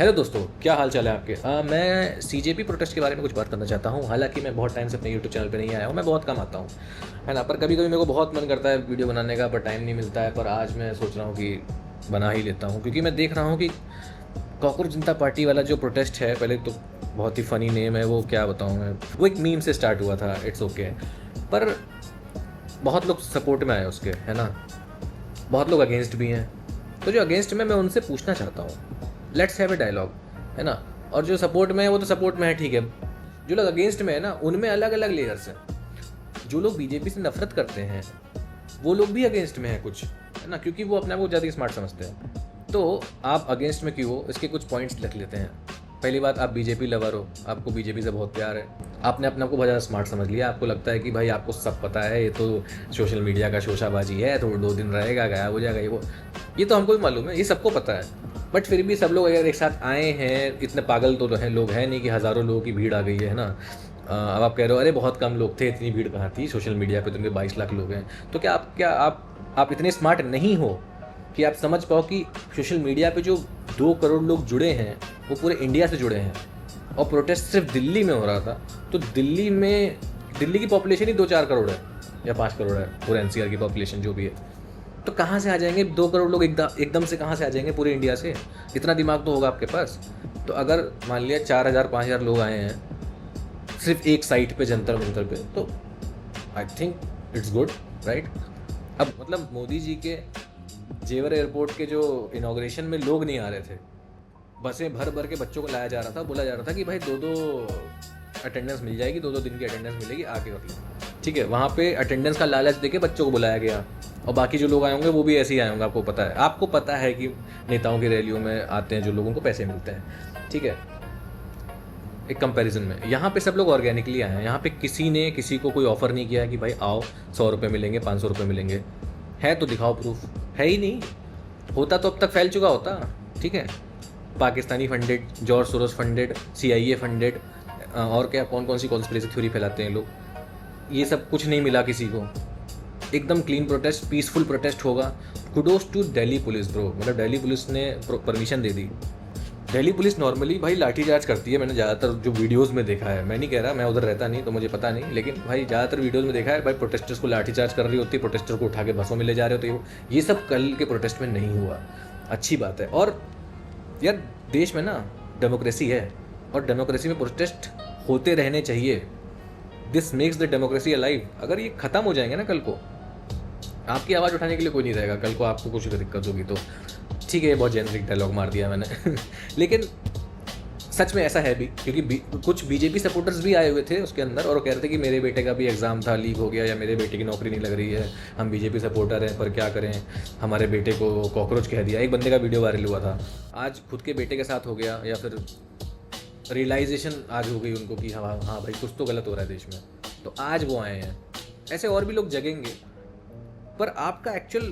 Hello दोस्तों, क्या हाल चाल है आपके। मैं सीजेपी प्रोटेस्ट के बारे में कुछ बात करना चाहता हूँ। हालांकि मैं बहुत टाइम से अपने यूट्यूब चैनल पे नहीं आया हूँ, मैं बहुत कम आता हूँ, है ना। पर कभी कभी मेरे को बहुत मन करता है वीडियो बनाने का, पर टाइम नहीं मिलता है। पर आज मैं सोच रहा हूँ कि बना ही लेता हूँ, क्योंकि मैं देख रहा हूँ कि कॉकरोच जनता पार्टी वाला जो प्रोटेस्ट है, पहले तो बहुत ही फ़नी नेम है वो, क्या बताऊँ मैं। वो एक मीम से स्टार्ट हुआ था, इट्स ओके। पर बहुत लोग सपोर्ट में आए उसके, है ना। बहुत लोग अगेंस्ट भी हैं। तो जो अगेंस्ट में, मैं उनसे पूछना चाहता हूँ, लेट्स हैव ए डायलॉग, है ना। और जो सपोर्ट में है वो तो सपोर्ट में है, ठीक है। जो लोग अगेंस्ट में है ना, उनमें अलग अलग लेयर्स हैं। जो लोग बीजेपी से नफरत करते हैं वो लोग भी अगेंस्ट में है कुछ, है ना, क्योंकि वो अपने आप को ज़्यादा स्मार्ट समझते हैं। तो आप अगेंस्ट में क्यों हो, इसके कुछ पॉइंट्स लिख लेते हैं। पहली बात, आप बीजेपी लवर हो, आपको बीजेपी से बहुत प्यार है। आपने अपने आप को बहुत ज़्यादा स्मार्ट समझ लिया। आपको लगता है कि भाई आपको सब पता है, ये तो सोशल मीडिया का शोशाबाजी है, तो 2 दिन रहेगा, गायब हो जाएगा, ये तो हमको भी मालूम है, ये सबको पता है। बट फिर भी सब लोग अगर एक साथ आए हैं, इतने पागल तो हैं लोग, हैं नहीं कि हज़ारों लोगों की भीड़ आ गई है ना। अब आप कह रहे हो अरे बहुत कम लोग थे, इतनी भीड़ कहाँ थी, सोशल मीडिया पे तो उनके 22 लाख लोग हैं। तो क्या आप इतने स्मार्ट नहीं हो कि आप समझ पाओ कि सोशल मीडिया पे जो 2 करोड़ लोग जुड़े हैं वो पूरे इंडिया से जुड़े हैं। और प्रोटेस्ट सिर्फ दिल्ली में हो रहा था, तो दिल्ली की पॉपुलेशन ही 2-4 करोड़ है या 5 करोड़ है, पूरे एनसीआर की पॉपुलेशन जो भी है। तो कहाँ से आ जाएंगे 2 करोड़ लोग एकदम से, कहाँ से आ जाएंगे पूरे इंडिया से। इतना दिमाग तो होगा आपके पास। तो अगर मान लिया 4,000-5,000 लोग आए हैं सिर्फ एक साइट पे, जंतर मंतर पे, तो I think it's good, right. अब मतलब मोदी जी के जेवर एयरपोर्ट के जो इनाग्रेशन में लोग नहीं आ रहे थे, बसें भर भर के बच्चों को लाया जा रहा था, बोला जा रहा था कि भाई 2-2 अटेंडेंस मिल जाएगी, 2-2 दिन की अटेंडेंस मिलेगी, आके कर लो, ठीक है। वहाँ पे अटेंडेंस का लालच देके बच्चों को बुलाया गया, और बाकी जो लोग आए होंगे वो भी ऐसे ही आए होंगे। आपको पता है कि नेताओं की रैलियों में आते हैं जो लोगों को पैसे मिलते हैं, ठीक है। एक कंपैरिजन में यहाँ पे सब लोग ऑर्गेनिकली आए हैं। यहाँ पे किसी ने किसी को कोई ऑफर नहीं किया है कि भाई आओ 100 रुपये मिलेंगे, 500 रुपये मिलेंगे। है तो दिखाओ प्रूफ, है ही नहीं। होता तो अब तक फैल चुका होता, ठीक है। Pakistani funded, George Soros funded, CIA funded, और क्या कौन कौन सी कॉन्स्पिरेसी थ्योरी फैलाते हैं लोग, ये सब कुछ नहीं मिला किसी को। एकदम क्लीन प्रोटेस्ट, पीसफुल प्रोटेस्ट होगा। Kudos to Delhi police bro, मतलब दिल्ली पुलिस ने परमिशन दे दी। दिल्ली पुलिस नॉर्मली भाई लाठीचार्ज करती है, मैंने ज़्यादातर जो वीडियोस में देखा है, मैं नहीं कह रहा, मैं उधर रहता नहीं तो मुझे पता नहीं, लेकिन भाई ज़्यादातर वीडियोस में देखा है भाई प्रोटेस्टर्स को लाठीचार्ज कर रही होती है, प्रोटेस्टर को उठा के बसों में ले जा रहे होते हैं। ये सब कल के प्रोटेस्ट में नहीं हुआ, अच्छी बात है। और यार देश में ना डेमोक्रेसी है, और डेमोक्रेसी में प्रोटेस्ट होते रहने चाहिए। This makes the democracy alive. अगर ये ख़त्म हो जाएंगे ना कल को, आपकी आवाज़ उठाने के लिए कोई नहीं रहेगा, कल को आपको कुछ दिक्कत होगी तो, ठीक है। बहुत जेनरिक डायलॉग मार दिया मैंने लेकिन सच में ऐसा है भी, क्योंकि कुछ बीजेपी सपोर्टर्स भी आए हुए थे उसके अंदर, और वो कह रहे थे कि मेरे बेटे का भी एग्ज़ाम था, लीक हो गया, या मेरे बेटे की नौकरी नहीं लग रही है, हम बीजेपी सपोर्टर हैं पर क्या करें, हमारे बेटे को कॉकरोच कह दिया। एक बंदे का वीडियो वायरल हुआ था, आज खुद के बेटे के साथ हो गया, या फिर रियलाइजेशन आज हो गई उनको कि हाँ हाँ भाई कुछ तो गलत हो रहा है देश में, तो आज वो आए हैं। ऐसे और भी लोग जगेंगे। पर आपका एक्चुअल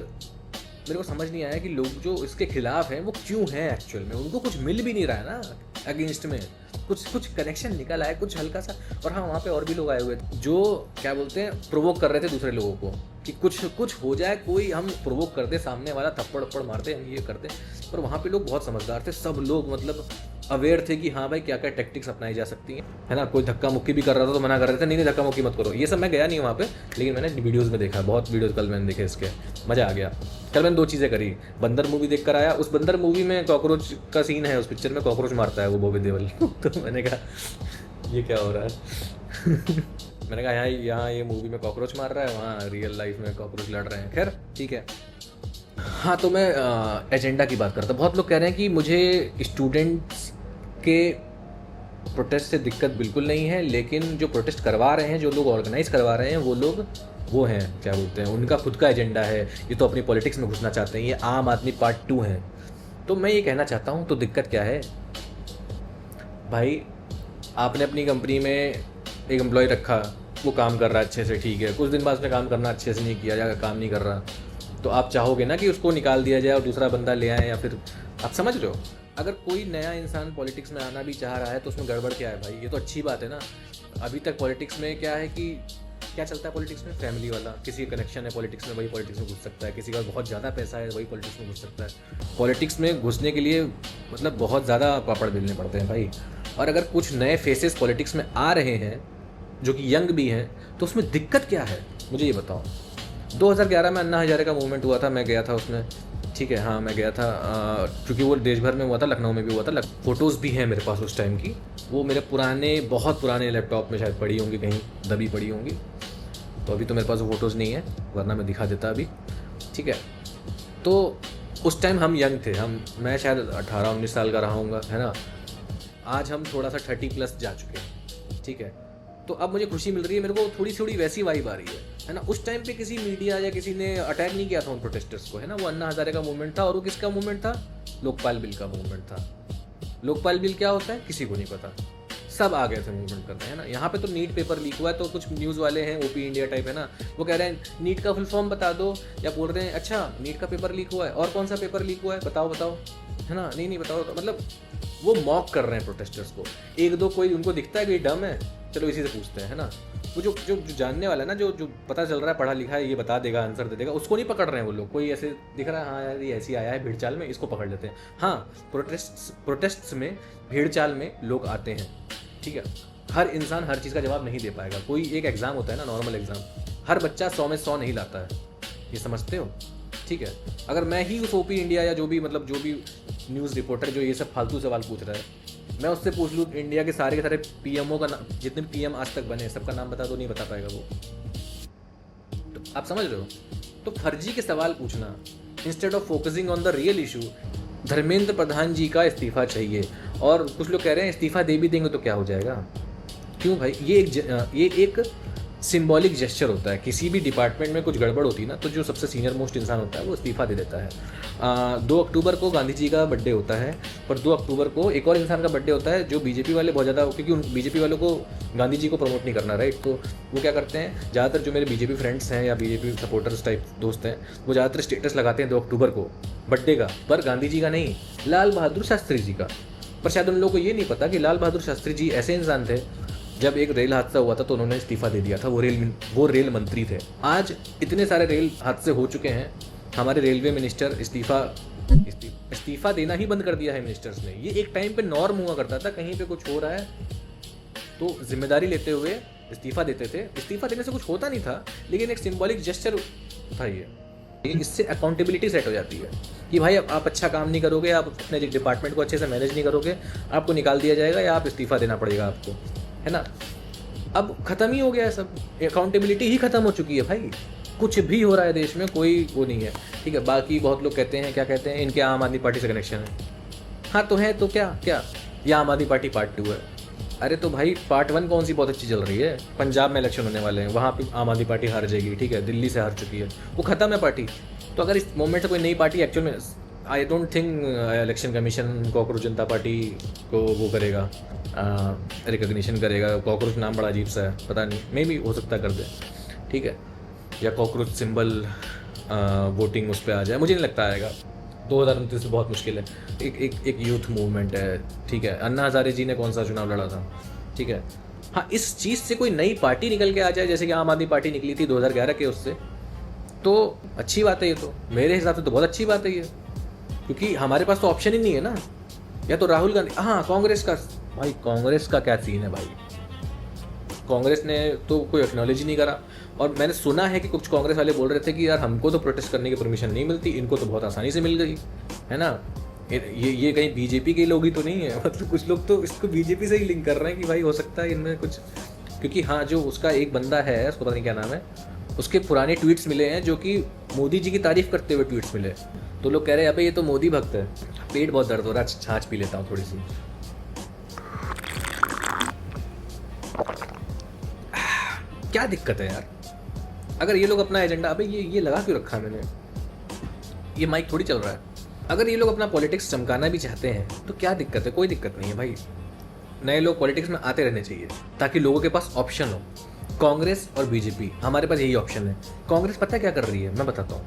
मेरे को समझ नहीं आया कि लोग जो इसके खिलाफ हैं वो क्यों हैं एक्चुअल में। उनको कुछ मिल भी नहीं रहा है ना अगेंस्ट में, कुछ कनेक्शन निकल आया कुछ हल्का सा। और हाँ, वहाँ पे और भी लोग आए हुए थे जो क्या बोलते हैं, प्रोवोक कर रहे थे दूसरे लोगों को कि कुछ हो जाए, कोई हम प्रोवोक कर दे, सामने वाला थप्पड़ थप्पड़ मारते, हम ये करते। पर वहाँ पे लोग बहुत समझदार थे, सब लोग मतलब अवेयर थे कि हाँ भाई क्या क्या टैक्टिक्स अपनाई जा सकती हैं, है ना। कोई धक्का मुक्की भी कर रहा था तो मना कर रहे थे, नहीं धक्का मुक्की मत करो। ये सब मैं गया नहीं वहाँ पे, लेकिन मैंने वीडियोज़ में देखा, बहुत वीडियोज़ कल मैंने देखे इसके, मज़ा आ गया। कल मैंने 2 चीज़ें करी। बंदर मूवी देख कर आया, उस बंदर मूवी में कॉकरोच का सीन है, उस पिक्चर में कॉकरोच मारता है वो बॉबी देओल तो मैंने कहा ये क्या हो रहा है मैंने कहा यहाँ ये मूवी में कॉकरोच मार रहा है, वहाँ रियल लाइफ में कॉकरोच लड़ रहे हैं। खैर ठीक है। हाँ, तो मैं एजेंडा की बात करता। बहुत लोग कह रहे हैं कि मुझे स्टूडेंट्स के प्रोटेस्ट से दिक्कत बिल्कुल नहीं है, लेकिन जो प्रोटेस्ट करवा रहे हैं, जो लोग ऑर्गेनाइज करवा रहे हैं, वो हैं क्या बोलते हैं, उनका खुद का एजेंडा है। ये तो अपनी पॉलिटिक्स में घुसना चाहते हैं, ये आम आदमी पार्ट 2 है। तो मैं ये कहना चाहता हूँ, तो दिक्कत क्या है भाई। आपने अपनी कंपनी में एक एम्प्लॉय रखा, वो काम कर रहा है अच्छे से, ठीक है। कुछ दिन बाद उसने काम करना अच्छे से नहीं किया या काम नहीं कर रहा, तो आप चाहोगे ना कि उसको निकाल दिया जाए और दूसरा बंदा ले आए, या फिर आप समझ रहे हो। अगर कोई नया इंसान पॉलिटिक्स में आना भी चाह रहा है तो उसमें गड़बड़ क्या है भाई, ये तो अच्छी बात है ना। अभी तक पॉलिटिक्स में क्या है कि क्या चलता है पॉलिटिक्स में? फैमिली वाला, किसी का कनेक्शन है पॉलिटिक्स में, वही पॉलिटिक्स में घुस सकता है, किसी का बहुत ज़्यादा पैसा है वही पॉलिटिक्स में घुस सकता है। पॉलिटिक्स में घुसने के लिए मतलब बहुत ज़्यादा पापड़ बेलने पड़ते हैं भाई। और अगर कुछ नए फेसेस पॉलिटिक्स में आ रहे हैं जो कि यंग भी हैं, तो उसमें दिक्कत क्या है मुझे ये बताओ। 2011 में अन्ना हजारे का मूवमेंट हुआ था, मैं गया था उसमें, ठीक है, हाँ मैं गया था, क्योंकि वो देश भर में हुआ था, लखनऊ में भी हुआ था। फ़ोटोज़ भी हैं मेरे पास उस टाइम की, वो मेरे पुराने बहुत पुराने लैपटॉप में शायद पड़ी होंगी, कहीं दबी पड़ी होंगी, तो अभी तो मेरे पास वो फ़ोटोज़ नहीं है, वरना मैं दिखा देता अभी, ठीक है। तो उस टाइम हम यंग थे, मैं शायद 18-19 साल का रहा हूँगा, है ना। आज हम थोड़ा सा 30+ जा चुके हैं, ठीक है। तो अब मुझे खुशी मिल रही है, मेरे को थोड़ी वैसी वाइब आ रही है ना। उस टाइम पे किसी मीडिया या किसी ने अटैक नहीं किया था उन प्रोटेस्टर्स को, है ना। वो अन्ना हजारे का मूवमेंट था, और वो किसका मूवमेंट था? लोकपाल बिल का मूवमेंट था। लोकपाल बिल क्या होता है किसी को नहीं पता, सब आ गए थे मूवमेंट करने, है ना। यहाँ पे तो नीट पेपर लीक हुआ है, तो कुछ न्यूज़ वाले हैं ओपी इंडिया टाइप, है ना, वो कह रहे हैं नीट का फुल फॉर्म बता दो, या बोल रहे हैं अच्छा नीट का पेपर लीक हुआ है, और कौन सा पेपर लीक हुआ है बताओ, है ना। नहीं बताओ, तो मतलब वो मॉक कर रहे हैं प्रोटेस्टर्स को। एक दो कोई उनको दिखता है कि डम है, चलो इसी से पूछते हैं, है ना। वो जो जानने वाला है ना, जो पता चल रहा है, पढ़ा लिखा है, ये बता देगा, आंसर दे देगा, उसको नहीं पकड़ रहे हैं वो लोग। कोई ऐसे दिख रहा है, हाँ यार ये ऐसी आया है भीड़ चाल में, इसको पकड़ लेते हैं। हाँ, प्रोटेस्ट्स में भीड़ चाल में लोग आते हैं, ठीक है। हर इंसान हर चीज़ का जवाब नहीं दे पाएगा। कोई एक एग्ज़ाम होता है ना, नॉर्मल एग्ज़ाम, हर बच्चा 100 में 100 नहीं लाता है, ये समझते हो, ठीक है। अगर मैं ही उस ओपी इंडिया या जो भी न्यूज़ रिपोर्टर जो ये सब फालतू सवाल पूछ रहा है, मैं उससे पूछ लूँ इंडिया के सारे पीएमओ का नाम, जितने पीएम आज तक बने सबका नाम बता दो, नहीं बता पाएगा वो। तो आप समझ रहे हो। तो फर्जी के सवाल पूछना instead of focusing on the real issue. Dharmendra Pradhan ji का इस्तीफा चाहिए, और कुछ लोग कह रहे हैं इस्तीफा दे भी देंगे तो क्या हो जाएगा। क्यों भाई, ये एक सिंबॉलिक जेस्चर होता है। किसी भी डिपार्टमेंट में कुछ गड़बड़ होती है ना, तो जो सबसे सीनियर मोस्ट इंसान होता है वो इस्तीफा दे देता है। 2 अक्टूबर को गांधी जी का बर्थडे होता है, पर 2 अक्टूबर को एक और इंसान का बर्थडे होता है जो बीजेपी वाले बहुत ज़्यादा, क्योंकि बीजेपी वालों को गांधी जी को प्रमोट नहीं करना, राइट। तो वो क्या करते हैं, ज़्यादातर जो मेरे बीजेपी फ्रेंड्स हैं या बीजेपी सपोर्टर्स टाइप दोस्त हैं, वो ज़्यादातर स्टेटस लगाते हैं 2 अक्टूबर को बर्थडे का, पर गांधी जी का नहीं, लाल बहादुर शास्त्री जी का। पर शायद उन लोगों को ये नहीं पता कि लाल बहादुर शास्त्री जी ऐसे इंसान थे, जब एक रेल हादसा हुआ था तो उन्होंने इस्तीफा दे दिया था। वो रेल मंत्री थे। आज इतने सारे रेल हादसे हो चुके हैं, हमारे रेलवे मिनिस्टर इस्तीफा देना ही बंद कर दिया है मिनिस्टर्स ने। ये एक टाइम पे नॉर्म हुआ करता था, कहीं पे कुछ हो रहा है तो जिम्मेदारी लेते हुए इस्तीफा देते थे। इस्तीफा देने से कुछ होता नहीं था, लेकिन एक सिंबॉलिक जेस्चर था ये। इससे अकाउंटेबिलिटी सेट हो जाती है कि भाई आप अच्छा काम नहीं करोगे, आप अपने डिपार्टमेंट को अच्छे से मैनेज नहीं करोगे, आपको निकाल दिया जाएगा या आप इस्तीफा देना पड़ेगा आपको, है ना। अब ख़त्म ही हो गया है सब, अकाउंटेबिलिटी ही ख़त्म हो चुकी है भाई। कुछ भी हो रहा है देश में, कोई वो नहीं है, ठीक है। बाकी बहुत लोग कहते हैं, क्या कहते हैं, इनके आम आदमी पार्टी से कनेक्शन है। हाँ तो है, तो क्या ये आम आदमी पार्टी पार्ट 2 है। अरे तो भाई पार्ट 1 कौन सी बहुत अच्छी चल रही है। पंजाब में इलेक्शन होने वाले हैं, वहाँ पे आम आदमी पार्टी हार जाएगी, ठीक है। दिल्ली से हार चुकी है, वो ख़त्म है पार्टी। तो अगर इस मोमेंट से कोई नई पार्टी एक्चुअल में, I don't think election commission cockroach Janata party को वो करेगा, रिकग्निशन करेगा। कॉकरोच नाम बड़ा अजीब सा है, पता नहीं, मे भी हो सकता कर दे, ठीक है। या कॉकरोच सिंबल वोटिंग उस पर आ जाए, मुझे नहीं लगता आएगा। 2029 में बहुत मुश्किल है। एक यूथ मूवमेंट है, ठीक है। अन्ना हजारे जी ने कौन सा चुनाव लड़ा था, ठीक है। हाँ, इस चीज़ से कोई नई पार्टी निकल के आ जाए, जैसे कि आम आदमी पार्टी निकली थी 2011 के, उससे तो अच्छी बात है ये। तो मेरे हिसाब से तो बहुत अच्छी बात है ये, क्योंकि हमारे पास तो ऑप्शन ही नहीं है ना। या तो राहुल गांधी, हाँ कांग्रेस का, भाई कांग्रेस का क्या सीन है भाई। कांग्रेस ने तो कोई एक्नॉलेज ही नहीं करा। और मैंने सुना है कि कुछ कांग्रेस वाले बोल रहे थे कि यार हमको तो प्रोटेस्ट करने की परमिशन नहीं मिलती, इनको तो बहुत आसानी से मिल गई, है ना। ये कहीं बीजेपी के लोग ही तो नहीं है, मतलब कुछ लोग तो इसको बीजेपी से ही लिंक कर रहे हैं कि भाई हो सकता है इनमें कुछ, क्योंकि हाँ जो उसका एक बंदा है, उसको पता नहीं क्या नाम है, उसके पुराने ट्वीट्स मिले हैं जो कि मोदी जी की तारीफ करते हुए ट्वीट्स मिले, तो लोग कह रहे हैं अबे ये तो मोदी भक्त है। पेट बहुत दर्द हो रहा है, छाछ पी लेता हूँ थोड़ी सी। क्या दिक्कत है यार, अगर ये लोग अपना एजेंडा, अबे ये लगा क्यों रखा है मैंने, ये माइक थोड़ी चल रहा है। अगर ये लोग अपना पॉलिटिक्स चमकाना भी चाहते हैं तो क्या दिक्कत है, कोई दिक्कत नहीं है भाई। नए लोग पॉलिटिक्स में आते रहने चाहिए ताकि लोगों के पास ऑप्शन हो। कांग्रेस और बीजेपी, हमारे पास यही ऑप्शन है। कांग्रेस पता क्या कर रही है, मैं बताता हूँ।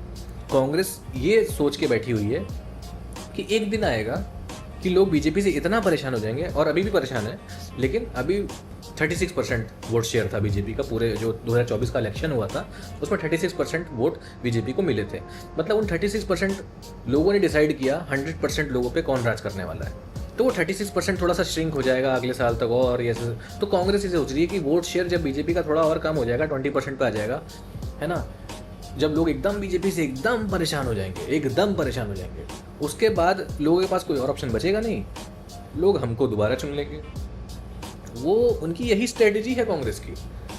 कांग्रेस ये सोच के बैठी हुई है कि एक दिन आएगा कि लोग बीजेपी से इतना परेशान हो जाएंगे, और अभी भी परेशान है, लेकिन अभी 36% वोट शेयर था बीजेपी का। पूरे जो 2024 का इलेक्शन हुआ था उसमें 36% वोट बीजेपी को मिले थे। मतलब उन 36% लोगों ने डिसाइड किया 100% लोगों पे कौन राज करने वाला है। तो वो 36% थोड़ा सा श्रिंक हो जाएगा अगले साल तक, और ये तो कांग्रेस इसे सोच रही है कि वोट शेयर जब बीजेपी का थोड़ा और कम हो जाएगा, 20% पे आ जाएगा, है ना, जब लोग एकदम बीजेपी से एकदम परेशान हो जाएंगे, उसके बाद लोगों के पास कोई और ऑप्शन बचेगा नहीं, लोग हमको दोबारा चुन लेंगे। वो उनकी यही स्ट्रेटजी है कांग्रेस की,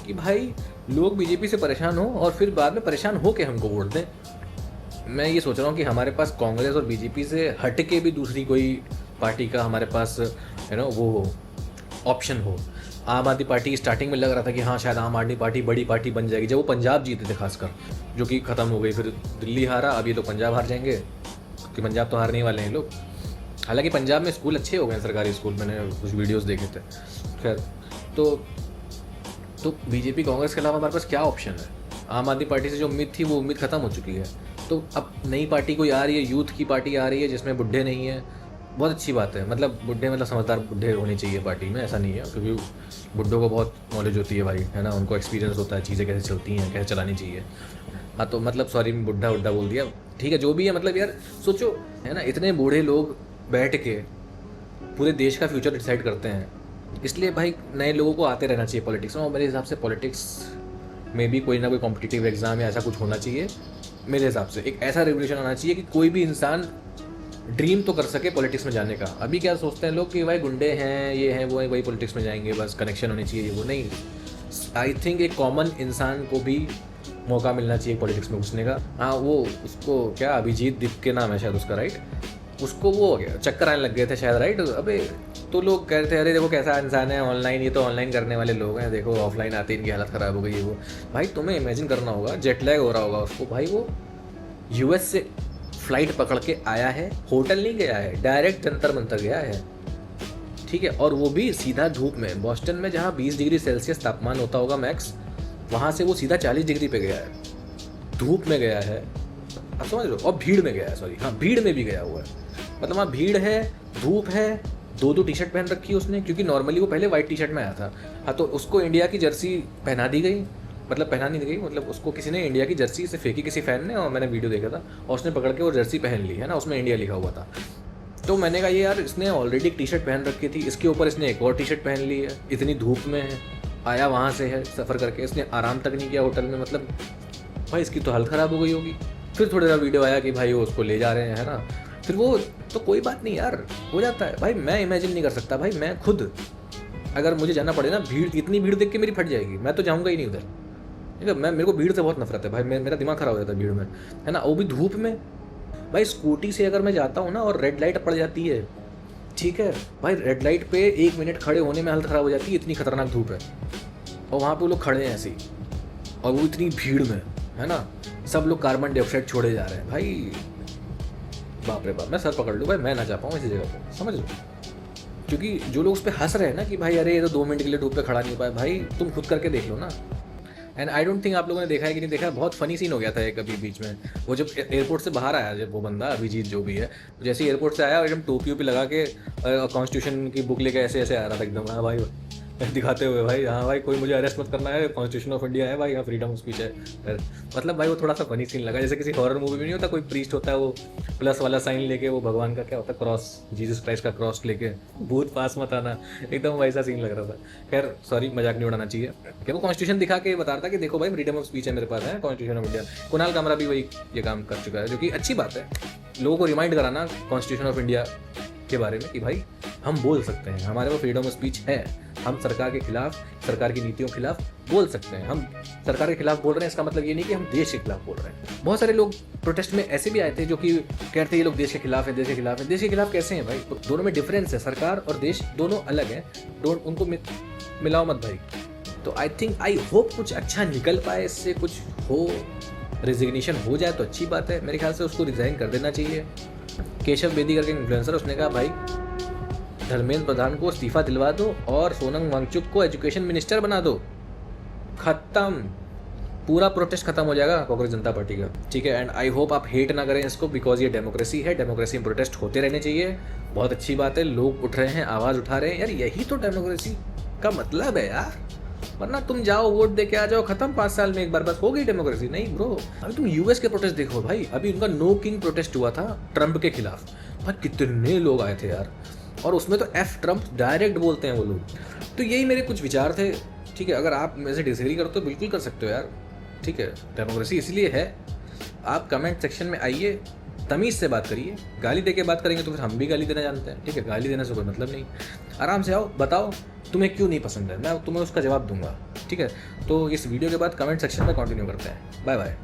कि भाई लोग बीजेपी से परेशान हो और फिर बाद में परेशान हो के हमको वोट दें। मैं ये सोच रहा हूँ कि हमारे पास कांग्रेस और बीजेपी से हट के भी दूसरी कोई पार्टी का हमारे पास वो ऑप्शन हो। आम आदमी पार्टी स्टार्टिंग में लग रहा था कि हाँ शायद आम आदमी पार्टी बड़ी पार्टी बन जाएगी, जब वो पंजाब जीते थे खासकर, जो कि ख़त्म हो गई। फिर दिल्ली हारा, अब ये तो पंजाब हार जाएंगे, कि पंजाब तो हारने वाले हैं लोग। हालांकि पंजाब में स्कूल अच्छे हो गए, सरकारी स्कूल, मैंने कुछ वीडियोस देखे थे। खैर, तो बीजेपी कांग्रेस के अलावा हमारे पास क्या ऑप्शन है? आम आदमी पार्टी से जो उम्मीद थी वो उम्मीद ख़त्म हो चुकी है। तो अब नई पार्टी कोई आ रही है, यूथ की पार्टी आ रही है जिसमें बुढ़े नहीं है, बहुत अच्छी बात है। मतलब बुढ़े, मतलब समझदार बुढ़े होने चाहिए पार्टी में, ऐसा नहीं है, क्योंकि बुढ़ों को बहुत नॉलेज होती है भाई, है ना, उनको एक्सपीरियंस होता है, चीज़ें कैसे चलती हैं, कैसे चलानी चाहिए। हाँ तो मतलब सॉरी, बुढ़ा उड्ढा बोल दिया, ठीक है, जो भी है। मतलब यार सोचो, है ना, इतने बूढ़े लोग बैठ के पूरे देश का फ्यूचर डिसाइड करते हैं, इसलिए भाई नए लोगों को आते रहना चाहिए पॉलिटिक्स में। और मेरे हिसाब से पॉलिटिक्स में भी कोई ना कोई कॉम्पिटिटिव एग्ज़ाम या ऐसा कुछ होना चाहिए। मेरे हिसाब से एक ऐसा रेवोल्यूशन आना चाहिए कि कोई भी इंसान ड्रीम तो कर सके पॉलिटिक्स में जाने का। अभी क्या सोचते हैं लोग कि भाई गुंडे हैं, ये हैं, वो है, वही पॉलिटिक्स में जाएंगे, बस कनेक्शन होनी चाहिए, वो नहीं। आई थिंक एक कॉमन इंसान को भी मौका मिलना चाहिए पॉलिटिक्स में घुसने का। हाँ, वो उसको क्या, अभिजीत दीप के नाम है शायद उसका, राइट, उसको वो हो गया, चक्कर आने लग गए थे शायद, राइट। अबे तो लोग कह रहे थे अरे देखो कैसा इंसान है, ऑनलाइन, ये तो ऑनलाइन करने वाले लोग हैं, देखो ऑफलाइन आते इनकी हालत ख़राब हो गई है। वो भाई तुम्हें इमेजिन करना होगा, जेट लैग हो रहा होगा उसको, भाई वो यूएस से फ्लाइट पकड़ के आया है, होटल नहीं गया है, डायरेक्ट जंतर मंतर गया है, ठीक है, और वो भी सीधा धूप में। बॉस्टन में जहाँ 20 डिग्री सेल्सियस तापमान होता होगा मैक्स, वहाँ से वो सीधा 40 डिग्री पे गया है, धूप में गया है, आप समझ लो, और भीड़ में गया है, सॉरी हाँ, भीड़ में भी गया हुआ है। मतलब वहाँ भीड़ है, धूप है, दो टी शर्ट पहन रखी है उसने, क्योंकि नॉर्मली वो पहले वाइट टी शर्ट में आया था। हाँ तो उसको इंडिया की जर्सी पहना दी गई, मतलब पहना नहीं गई, मतलब उसको किसी ने इंडिया की जर्सी से फेंकी किसी फ़ैन ने, और मैंने वीडियो देखा था, और उसने पकड़ के वो जर्सी पहन ली, है ना, उसमें इंडिया लिखा हुआ था। तो मैंने कहा ये यार, इसने ऑलरेडी एक टी शर्ट पहन रखी थी, इसके ऊपर इसने एक और टी शर्ट पहन ली है, इतनी धूप में है, आया वहाँ से है सफ़र करके, इसने आराम तक नहीं किया होटल में, मतलब भाई इसकी तो हालत ख़राब हो गई होगी। फिर थोड़ी देर वीडियो आया कि भाई वो उसको ले जा रहे हैं, है ना, फिर वो तो कोई बात नहीं यार, हो जाता है भाई। मैं इमेजिन नहीं कर सकता भाई, मैं खुद अगर मुझे जाना पड़े ना, भीड़, इतनी भीड़ देख के मेरी फट जाएगी, मैं तो जाऊँगा ही नहीं उधर, ठीक है। मेरे को भीड़ से बहुत नफरत है भाई, मेरा दिमाग ख़राब हो जाता है भीड़ में, है ना, वो भी धूप में। भाई स्कूटी से अगर मैं जाता हूँ ना और रेड लाइट पड़ जाती है, ठीक है भाई, रेड लाइट पे 1 मिनट खड़े होने में हालत ख़राब हो जाती है, इतनी खतरनाक धूप है, और वहाँ पे वो लोग खड़े हैं ऐसे ही, और वो इतनी भीड़ में, है ना, सब लोग कार्बन डाइऑक्साइड छोड़े जा रहे हैं भाई, बाप रे बाप, मैं सर पकड़ लूँ भाई, मैं ना जा पाऊँ ऐसी जगह पर, समझ लो। क्योंकि जो लोग उस पर हंस रहे हैं ना कि भाई अरे ये तो 2 मिनट के लिए धूप पे खड़ा नहीं पाए, भाई तुम खुद करके देख लो ना। एंड आई डोंट थिंक आप लोगों ने देखा है कि नहीं देखा, बहुत फनी सीन हो गया था एक अभी बीच में, वो जब एयरपोर्ट से बाहर आया, जब वो बंदा अभिजीत जो भी है, जैसे एयरपोर्ट से आया और एकदम टोपी वोपी लगा के कॉन्स्टिट्यूशन की बुक लेके ऐसे ऐसे आ रहा था एकदम, हाँ भाई दिखाते हुए, भाई हाँ भाई कोई मुझे अरेस्ट मत करना है, कॉन्स्टिट्यूशन ऑफ इंडिया है भाई, यहाँ फ्रीडम ऑफ स्पीच है। मतलब भाई वो थोड़ा सा फनी सीन लगा, जैसे किसी हॉरर मूवी में नहीं होता, कोई प्रीस्ट होता है वो प्लस वाला साइन लेके, वो भगवान का क्या होता है, क्रॉस, जीसस क्राइस्ट का क्रॉस लेके, भूत पास मत आना, एकदम वैसा सीन लग रहा था। खैर सॉरी, मजाक नहीं उड़ाना चाहिए। क्या वो कॉन्स्टिट्यूशन दिखा के बता रहा था कि देखो भाई फ्रीडम ऑफ स्पीच है मेरे पास, है constitution of India. Kunal Kamra भी वही ये काम कर चुका है, जो कि अच्छी बात है, लोगों को रिमाइंड कराना कॉन्स्टिट्यूशन ऑफ इंडिया के बारे में कि भाई हम बोल सकते हैं, हमारे वो फ्रीडम ऑफ स्पीच है, हम सरकार के खिलाफ, सरकार की नीतियों के खिलाफ बोल सकते हैं। हम सरकार के खिलाफ बोल रहे हैं, इसका मतलब ये नहीं कि हम देश के खिलाफ बोल रहे हैं। बहुत सारे लोग प्रोटेस्ट में ऐसे भी आए थे जो कि कहते हैं ये लोग देश के खिलाफ है, देश के खिलाफ है। देश के खिलाफ कैसे हैं भाई, तो दोनों में डिफरेंस है, सरकार और देश दोनों अलग हैं, डोंट उनको मिलाओ मत भाई। तो आई थिंक, आई होप कुछ अच्छा निकल पाए इससे, कुछ हो, रेजिग्नेशन हो जाए तो अच्छी बात है। मेरे ख्याल से उसको रिजाइन कर देना चाहिए। केशव बेदी करके इन्फ्लुएंसर, उसने कहा भाई धर्मेंद्र प्रधान को इस्तीफा दिलवा दो और सोनम वांगचुक को एजुकेशन मिनिस्टर बना दो, खत्म। पूरा प्रोटेस्ट खत्म हो जाएगा कांग्रेस जनता पार्टी का, ठीक है। एंड आई होप आप हेट ना करें इसको, बिकॉज ये डेमोक्रेसी है, डेमोक्रेसी में प्रोटेस्ट होते रहने चाहिए। बहुत अच्छी बात है, लोग उठ रहे हैं, आवाज़ उठा रहे हैं, यार यही तो डेमोक्रेसी का मतलब है यार। वरना तुम जाओ वोट दे के आ जाओ, खत्म 5 साल में एक बार, बस हो गई डेमोक्रेसी। नहीं ब्रो, अभी तुम यूएस के प्रोटेस्ट देखो भाई, अभी उनका नो किंग प्रोटेस्ट हुआ था ट्रंप के खिलाफ, भाई कितने लोग आए थे यार, और उसमें तो एफ ट्रंप डायरेक्ट बोलते हैं वो लोग। तो यही मेरे कुछ विचार थे, ठीक है। अगर आप मेरे से डिसएग्री करते हो बिल्कुल कर सकते हो यार, ठीक है। डेमोक्रेसी इसलिए है, आप कमेंट सेक्शन में आइए, तमीज़ से बात करिए। गाली दे के बात करेंगे तो फिर हम भी गाली देना जानते हैं, ठीक है। गाली देने से कोई मतलब नहीं, आराम से आओ, बताओ तुम्हें क्यों नहीं पसंद है, मैं तुम्हें उसका जवाब दूंगा, ठीक है। तो इस वीडियो के बाद कमेंट सेक्शन में कंटिन्यू करते हैं। Bye bye.